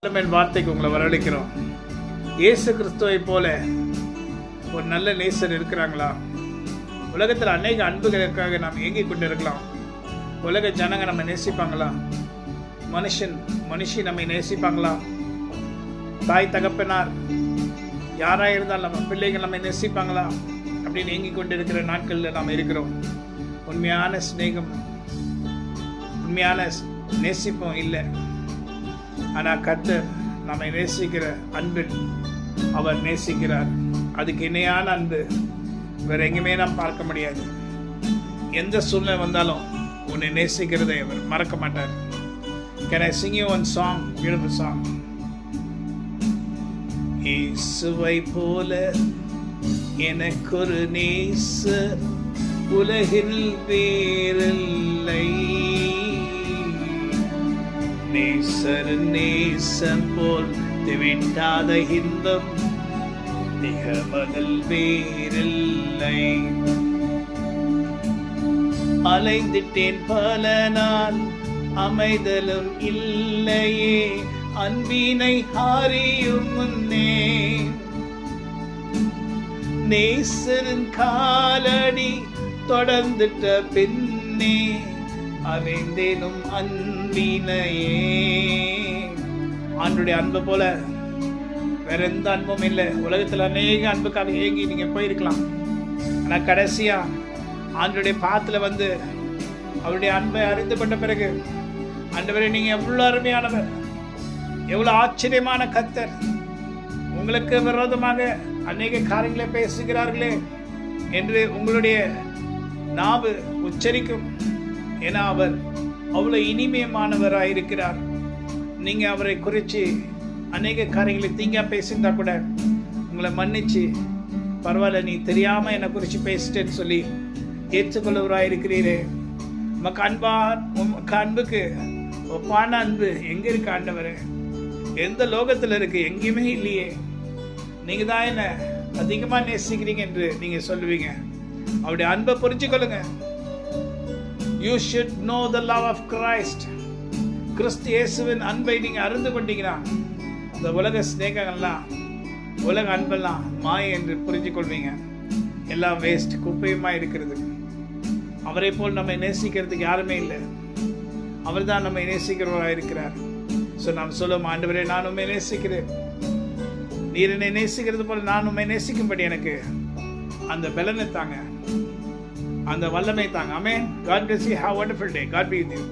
வார்த்தைக்கு உங்களை வரவழைக்கிறோம். இயேசு கிறிஸ்துவை போல ஒரு நல்ல நேசர் இருக்கிறாங்களா? உலகத்தில் அநேக அன்புகளுக்காக நாம் ஏங்கிக் கொண்டு இருக்கலாம். உலக ஜனங்க நம்ம நேசிப்பாங்களா? மனுஷி நம்மை நேசிப்பாங்களா? தாய் தகப்பனார் யாராக இருந்தாலும் நம்ம பிள்ளைகள் நம்மை நேசிப்பாங்களா அப்படின்னு ஏங்கிக் கொண்டு இருக்கிற நாட்களில் நாம் இருக்கிறோம். உண்மையான சிநேகம், உண்மையான நேசிப்போம் இல்லை. ஆனால் கர்த்தர் நம்மை நேசிக்கிற அன்பில் அவர் நேசிக்கிறார். அதுக்கு இணையான அன்பு வேற எங்கேயுமே நாம் பார்க்க முடியாது. எந்த சூழ்நிலை வந்தாலும் உன்னை நேசிக்கிறதை அவர் மறக்க மாட்டார். Can I sing you one song? Beautiful song. இயேசுவை போல எனக்கொரு நேசர் உலகில் வேறில்லை. நேசம் போல் திவிட்டாத இன்பம் நிகழ்வதில் வேறில்லை. அலைந்திட்டேன் பல நாள் அமைதலும் இல்லையே, அன்பினை அறியும் முன்னே நேசரின் காலடி தொடர்ந்துட்ட பின்னே அறிந்தேனும் அன்பினையே. ஆண்டுடைய அன்பு போல வேற எந்த அன்பும் இல்லை. உலகத்தில் அநேக அன்புக்காக ஏங்கி நீங்க போயிருக்கலாம். ஆனால் கடைசியா ஆண்டுடைய பாத்துல வந்து அவருடைய அன்பை அறிந்து கொண்ட பிறகு, ஆண்டவரே நீங்க எவ்வளவு அருமையானவர், எவ்வளவு ஆச்சரியமான கர்த்தர், உங்களுக்கு விரோதமாக அநேக காரியங்களை பேசுகிறார்களே என்று உங்களுடைய நாவு உச்சரிக்கும். ஏன்னா அவர் அவ்வளவு இனிமையமானவராயிருக்கிறார். நீங்க அவரை குறித்து அநேக காரியங்களை தீங்கா பேசியிருந்தா கூட உங்களை மன்னிச்சு, பரவாயில்ல நீ தெரியாம என்னை குறித்து பேசிட்டேன்னு சொல்லி ஏற்றுக்கொள்ளவராயிருக்கிறீரே. உமக்கு அன்புக்கு ஒப்பான அன்பு எங்க இருக்கு ஆண்டவரே? எந்த லோகத்துல இருக்கு? எங்கேயுமே இல்லையே. நீங்க தான் என்ன அதிகமா நேசிக்கிறீங்க என்று நீங்க சொல்லுவீங்க. அவருடைய அன்பை புரிஞ்சுக்கொள்ளுங்க. You should know the love of Christ. கிறிஸ்து இயேசுவின் அன்பை நீங்க அறிந்து கொண்டீங்கன்னா இந்த உலக சிநேகங்கள்லாம், உலக அன்பெல்லாம் மாயை என்று புரிஞ்சு கொள்வீங்க. எல்லாம் வேஸ்ட், குப்பையுமா இருக்கிறது. அவரை போல் நம்மை நேசிக்கிறதுக்கு யாருமே இல்லை. அவர் தான் நம்மை நேசிக்கிறவராக இருக்கிறார். ஸோ நாம் சொல்லுவோம், ஆண்டவரே நான் உண்மை நேசிக்கிறேன், நீர் என்னை நேசிக்கிறது போல நான் உண்மை நேசிக்கும்படி எனக்கு அந்த பலனை தாங்க, அந்த வல்லமை தாங்க. ஆமென். God bless you. Have a wonderful day. God be with you.